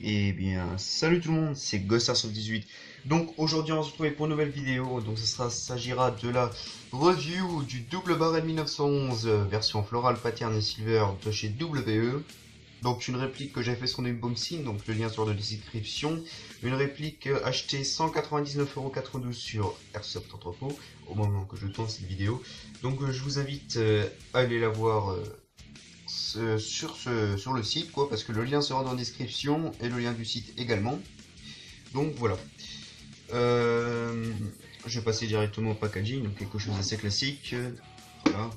Eh bien, salut tout le monde, c'est GhostAirsoft18. Donc aujourd'hui on va se retrouver pour une nouvelle vidéo. Donc s'agira de la review du double barrel 1911 version floral pattern et silver de chez WE. Donc une réplique que j'ai fait sur unboxing, donc le lien sur la description. Une réplique achetée 199,92€ sur Airsoft Entrepôt au moment que je tourne cette vidéo. Donc je vous invite à aller la voir sur le site, quoi, parce que le lien sera dans la description et le lien du site également. Donc voilà. Je vais passer directement au packaging, donc quelque chose d'assez classique. Voilà.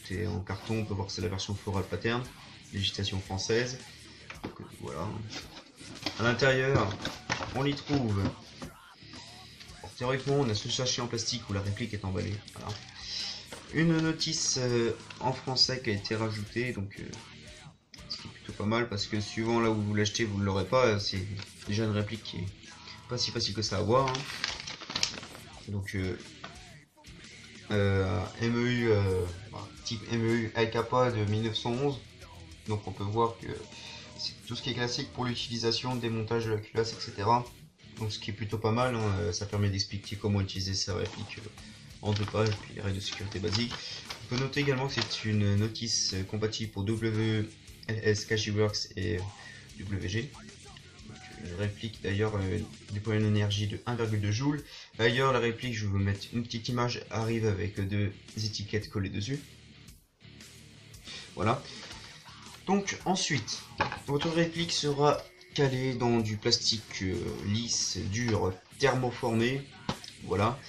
Tout est en carton, on peut voir que c'est la version floral pattern, législation française. Donc, voilà. À l'intérieur, on y trouve. Théoriquement, on a ce sachet en plastique où la réplique est emballée. Voilà. Une notice en français qui a été rajoutée, donc ce qui est plutôt pas mal parce que suivant là où vous l'achetez, vous ne l'aurez pas. C'est déjà une réplique qui est pas si facile que ça à voir. Hein. Donc MEU, type MEU LKPA de 1911. Donc on peut voir que c'est tout ce qui est classique pour l'utilisation, démontage de la culasse, etc. Donc ce qui est plutôt pas mal, hein. Ça permet d'expliquer comment utiliser sa réplique en 2 pages, puis les règles de sécurité basiques. On peut noter également que c'est une notice compatible pour WLS, Cachiworks et WG. Une réplique d'ailleurs déploie une énergie de 1,2 joules. D'ailleurs la réplique, je vais vous mettre une petite image, arrive avec 2 étiquettes collées dessus. Voilà. Donc ensuite, votre réplique sera calée dans du plastique lisse, dur, thermoformé. Voilà.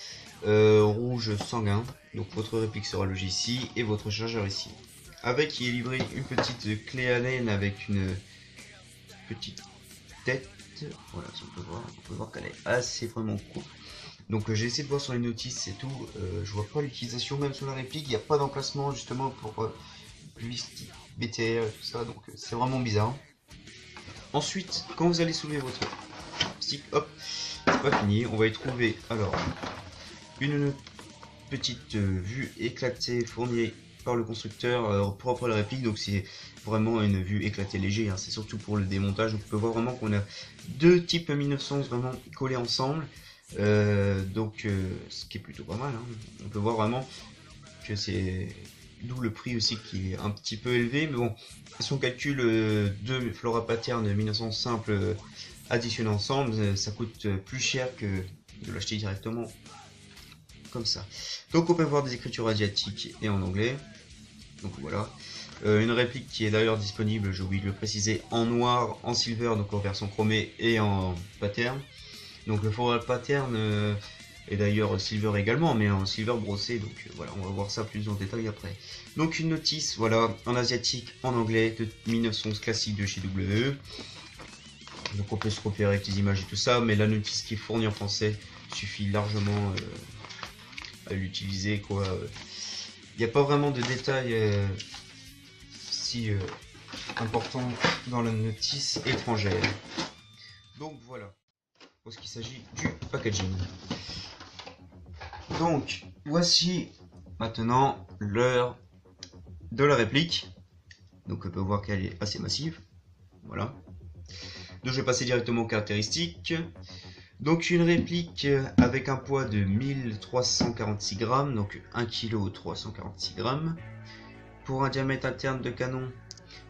Rouge sanguin. Donc votre réplique sera logée ici et votre chargeur ici. Avec, il est livré une petite clé Allen avec une petite tête. Voilà, si on peut voir qu'elle est assez vraiment cool. Donc j'ai essayé de voir sur les notices et tout. Je vois pas l'utilisation même sur la réplique. Il n'y a pas d'emplacement justement pour BTR et tout ça. Donc c'est vraiment bizarre. Ensuite, quand vous allez soulever votre stick, hop, c'est pas fini. On va y trouver alors une petite vue éclatée fournie par le constructeur propre à la réplique. Donc c'est vraiment une vue éclatée léger, hein. C'est surtout pour le démontage. Donc on peut voir vraiment qu'on a 2 types 1911 vraiment collés ensemble. Ce qui est plutôt pas mal, hein. On peut voir vraiment que c'est d'où le prix aussi qui est un petit peu élevé, mais bon, si on calcule 2 Flora Pattern 1911 simples additionnés ensemble, ça coûte plus cher que de l'acheter directement comme ça. Donc on peut voir des écritures asiatiques et en anglais. Donc voilà. Une réplique qui est d'ailleurs disponible, j'ai oublié de le préciser, en noir, en silver, donc en version chromée et en pattern. Donc le floral pattern est d'ailleurs silver également, mais en silver brossé. Donc voilà, on va voir ça plus en détail après. Donc une notice, voilà, en asiatique, en anglais, de 1911 classique de chez WE. Donc on peut se repérer avec les images et tout ça, mais la notice qui est fournie en français suffit largement à l'utiliser, quoi. Il n'y a pas vraiment de détails si importants dans la notice étrangère. Donc voilà, pour ce qu'il s'agit du packaging. Donc voici maintenant l'heure de la réplique. Donc on peut voir qu'elle est assez massive. Voilà. Donc je vais passer directement aux caractéristiques. Donc une réplique avec un poids de 1346 grammes, donc 1 kg 346 grammes, pour un diamètre interne de canon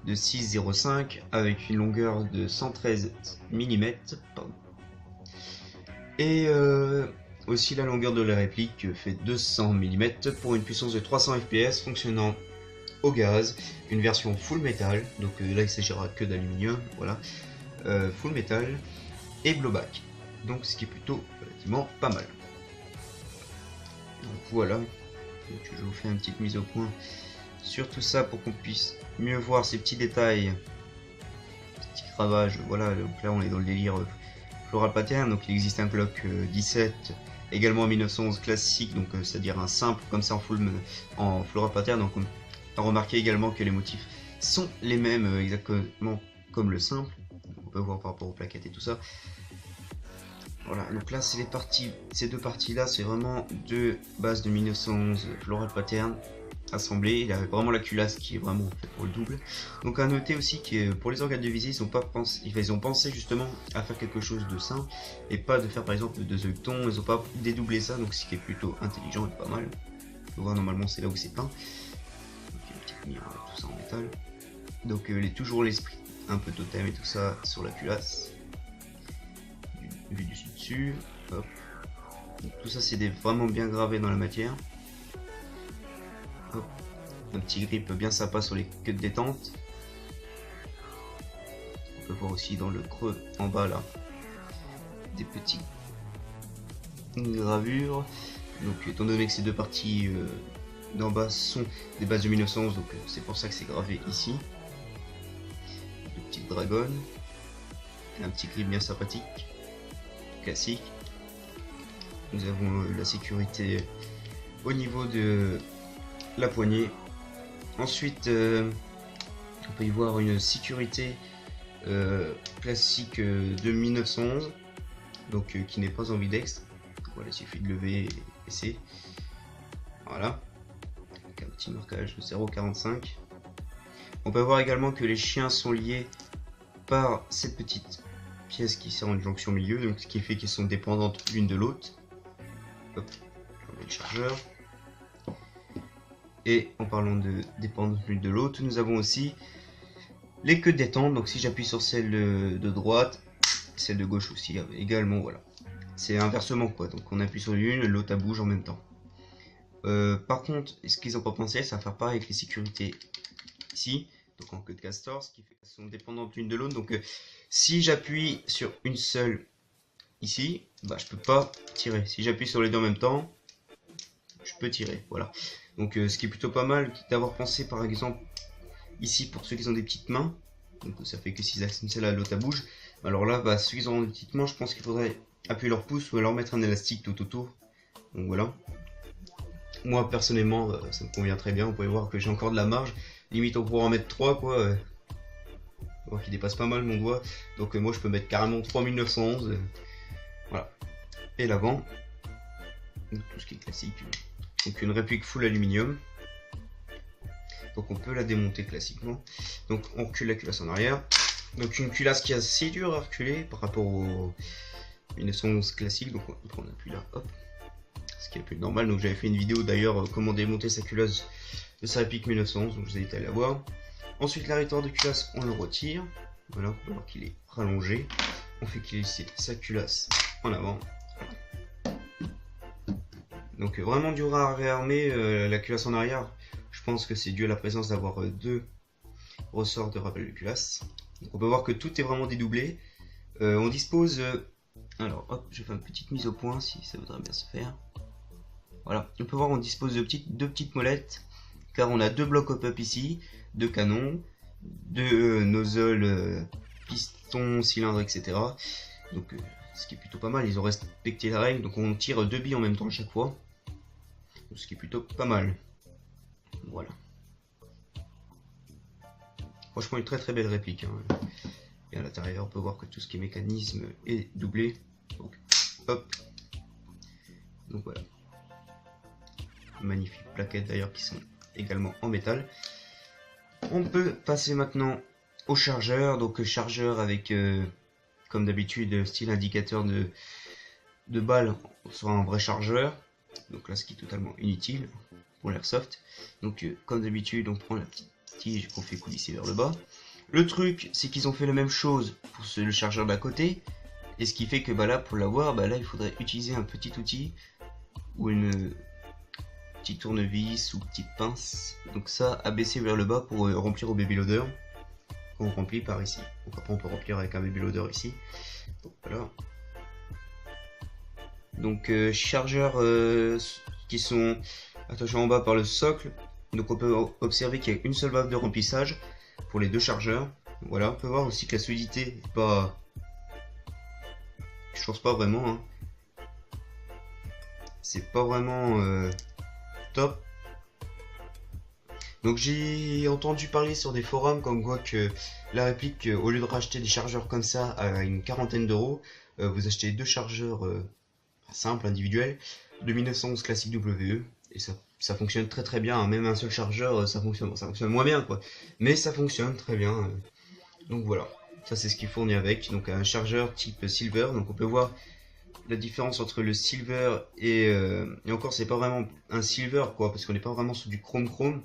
de 6,05 avec une longueur de 113 mm. Et aussi la longueur de la réplique fait 200 mm pour une puissance de 300 fps fonctionnant au gaz, une version full metal, donc là il s'agira que d'aluminium, voilà, full metal et blowback. Donc ce qui est plutôt relativement pas mal. Donc voilà, donc, je vous fais une petite mise au point sur tout ça pour qu'on puisse mieux voir ces petits détails, petits cravages. Voilà, donc là on est dans le délire floral pattern. Donc il existe un Glock 17 également en 1911 classique, donc c'est-à-dire un simple comme ça en floral pattern. Donc on a remarqué également que les motifs sont les mêmes exactement comme le simple. Donc, on peut voir par rapport aux plaquettes et tout ça. Voilà, donc là ces deux parties là, c'est vraiment deux bases de 1911 floral pattern. assemblé. Il a vraiment la culasse qui est vraiment faite pour le double. Donc à noter aussi que pour les organes de visée, ils ont pensé justement à faire quelque chose de simple et pas de faire par exemple 2 œletons. Ils ont pas dédoublé ça, donc ce qui est plutôt intelligent et pas mal. On peut voir normalement c'est là où c'est peint. Donc il y a une petite mire, tout ça en métal. Donc toujours l'esprit un peu totem et tout ça sur la culasse. Vu du dessus. Hop. Donc, tout ça c'est vraiment bien gravé dans la matière. Hop. Un petit grip bien sympa sur les queues de détente. On peut voir aussi dans le creux en bas là des petites gravures. Donc étant donné que ces deux parties d'en bas sont des bases de 1911, donc c'est pour ça que c'est gravé ici. Deux petites dragonnes. Un petit grip bien sympathique. Classique. Nous avons la sécurité au niveau de la poignée. Ensuite, on peut y voir une sécurité classique de 1911, donc qui n'est pas ambidextre. Voilà, il suffit de lever et baisser. Voilà, avec un petit marquage de 0,45. On peut voir également que les chiens sont liés par cette petite pièce qui sert en jonction milieu, donc ce qui fait qu'ils sont dépendantes l'une de l'autre. Hop, on met le chargeur. Et en parlant de dépendre l'une de l'autre, nous avons aussi les queues de détente. Donc si j'appuie sur celle de droite, celle de gauche aussi également, voilà. C'est inversement quoi, donc on appuie sur l'une, l'autre bouge en même temps. Par contre, ce qu'ils ont pas pensé, ça va faire pareil avec les sécurités ici, donc en queue de castor, ce qui fait qu'elles sont dépendantes l'une de l'autre. Donc si j'appuie sur une seule ici, bah je peux pas tirer. Si j'appuie sur les deux en même temps, je peux tirer, voilà. Donc ce qui est plutôt pas mal d'avoir pensé par exemple ici pour ceux qui ont des petites mains. Donc ça fait que s'ils actionnent celle-là, l'autre bouge. Alors là, bah, ceux qui ont des petites mains, je pense qu'il faudrait appuyer leur pouce ou alors mettre un élastique tout autour. Donc voilà. Moi personnellement, ça me convient très bien. Vous pouvez voir que j'ai encore de la marge. Limite on pourra en mettre 3 quoi. Moi qui dépasse pas mal mon doigt. Donc moi je peux mettre carrément 3911. Voilà. Et l'avant. Tout ce qui est classique. Donc une réplique full aluminium. Donc on peut la démonter classiquement. Donc on recule la culasse en arrière. Donc une culasse qui est assez dure à reculer par rapport au 1911 classique. Donc on appuie là, hop. Ce qui est plus normal. Donc j'avais fait une vidéo d'ailleurs comment démonter sa culasse de sa réplique 1911. Donc je vous invite à la voir. Ensuite l'arrêteur de culasse, on le retire. Voilà, on peut voir qu'il est rallongé. On fait glisser sa culasse en avant. Donc vraiment dur à réarmer la culasse en arrière. Je pense que c'est dû à la présence d'avoir deux ressorts de rappel de culasse. Donc on peut voir que tout est vraiment dédoublé. On dispose... alors hop, je fais une petite mise au point si ça voudrait bien se faire. Voilà, on peut voir on dispose de deux petites molettes. Car on a deux blocs hop-up ici, deux canons, deux nozzles, pistons, cylindres, etc. Donc ce qui est plutôt pas mal, ils ont respecté la règle. Donc on tire deux billes en même temps à chaque fois. Ce qui est plutôt pas mal. Voilà. Franchement une très très belle réplique. Hein. Et à l'intérieur on peut voir que tout ce qui est mécanisme est doublé. Donc hop. Donc voilà. Magnifiques plaquettes d'ailleurs qui sont également en métal. On peut passer maintenant au chargeur. Donc chargeur avec comme d'habitude style indicateur de balle sur un vrai chargeur. Donc là ce qui est totalement inutile pour l'airsoft. Donc comme d'habitude on prend la petite tige qu'on fait coulisser vers le bas. Le truc c'est qu'ils ont fait la même chose pour le chargeur d'à côté. Et ce qui fait que bah, là pour l'avoir, bah, là il faudrait utiliser un petit outil ou une petite tournevis ou petite pince. Donc ça abaisser vers le bas pour remplir au baby loader. On remplit par ici. Donc après on peut remplir avec un baby loader ici. Donc voilà. Donc chargeurs qui sont attachés en bas par le socle. Donc on peut observer qu'il y a une seule valve de remplissage pour les deux chargeurs. Voilà, on peut voir aussi que la solidité n'est pas... je pense pas vraiment. Hein. C'est pas vraiment top. Donc j'ai entendu parler sur des forums comme quoi que la réplique, au lieu de racheter des chargeurs comme ça à une quarantaine d'euros, vous achetez deux chargeurs simples, individuels, de 1911 classique WE, et ça ça fonctionne très très bien, hein. Même un seul chargeur, ça fonctionne moins bien quoi, mais ça fonctionne très bien. Donc voilà, ça c'est ce qu'il fournit avec, donc un chargeur type silver. Donc on peut voir la différence entre le silver et encore c'est pas vraiment un silver quoi, parce qu'on n'est pas vraiment sur du chrome,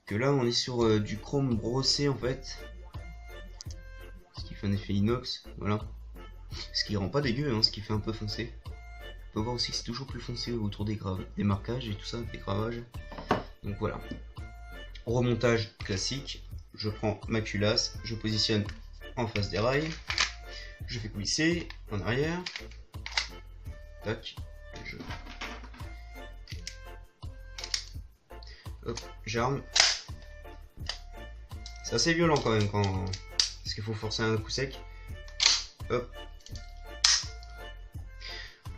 que là on est sur du chrome brossé en fait, ce qui fait un effet inox, voilà, ce qui rend pas dégueu, hein, ce qui fait un peu foncé. On peut voir aussi que c'est toujours plus foncé autour des marquages et tout ça, des gravages. Donc voilà, remontage classique, je prends ma culasse, je positionne en face des rails, je fais glisser en arrière, tac, hop, j'arme. C'est assez violent quand même parce qu'il faut forcer un coup sec. Hop.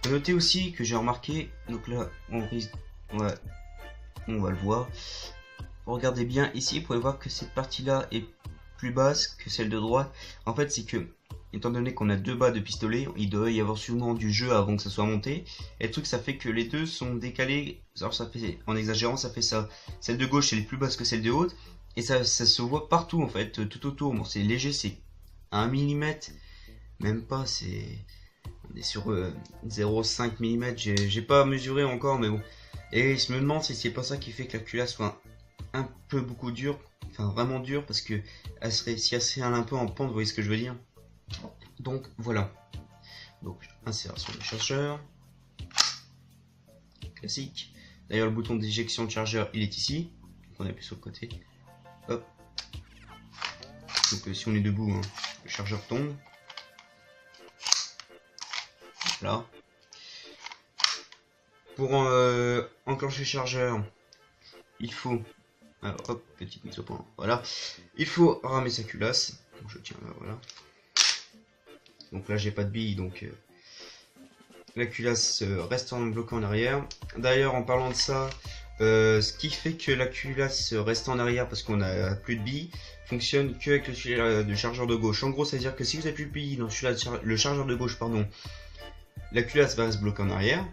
Faut noter aussi que j'ai remarqué, donc là on risque, ouais, on va le voir. Regardez bien ici, vous pouvez voir que cette partie là est plus basse que celle de droite. En fait c'est que, étant donné qu'on a deux bas de pistolet, il doit y avoir sûrement du jeu avant que ça soit monté. Et le truc ça fait que les deux sont décalés, alors ça fait, en exagérant ça fait ça. Celle de gauche elle est plus basse que celle de haute. Et ça se voit partout en fait, tout autour. Bon c'est léger, c'est 1 mm, même pas, on est sur 0,5 mm, j'ai pas mesuré encore mais bon. Et je me demande si c'est pas ça qui fait que la culasse soit un peu beaucoup dure, enfin vraiment dure, parce que si elle se un peu en pente, vous voyez ce que je veux dire. Donc voilà, donc insération de chargeur classique. D'ailleurs le bouton d'éjection de chargeur il est ici, donc on appuie sur le côté, hop. Donc si on est debout, hein, le chargeur tombe, là. Pour enclencher le chargeur, il faut, alors hop, petite mise au point, voilà, il faut ramer sa culasse. Donc je tiens là, voilà. Donc là j'ai pas de bille, donc la culasse reste en bloqué en arrière. D'ailleurs en parlant de ça, ce qui fait que la culasse reste en arrière parce qu'on a plus de billes, fonctionne que avec le chargeur de gauche. En gros, c'est à dire que si vous avez plus de billes dans le chargeur de gauche, pardon, la culasse va rester bloquée en arrière.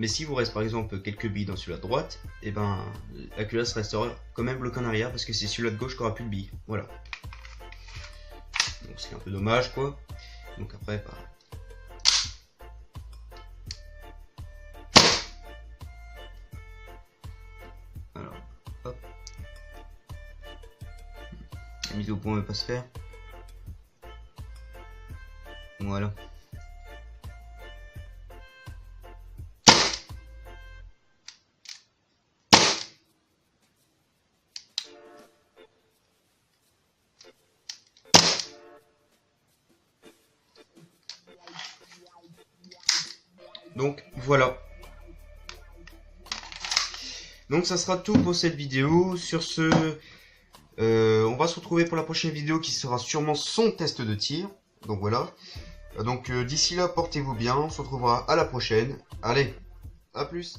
Mais si vous reste par exemple quelques billes dans celui-là de droite, et ben la culasse restera quand même bloquée en arrière parce que c'est celui-là de gauche qui aura plus de billes. Voilà. Donc c'est un peu dommage quoi. Donc après, bah, alors, hop. La mise au point ne va pas se faire. Voilà. Donc voilà. Donc ça sera tout pour cette vidéo. Sur ce, on va se retrouver pour la prochaine vidéo qui sera sûrement son test de tir. Donc voilà. Donc d'ici là, portez-vous bien. On se retrouvera à la prochaine. Allez, à plus.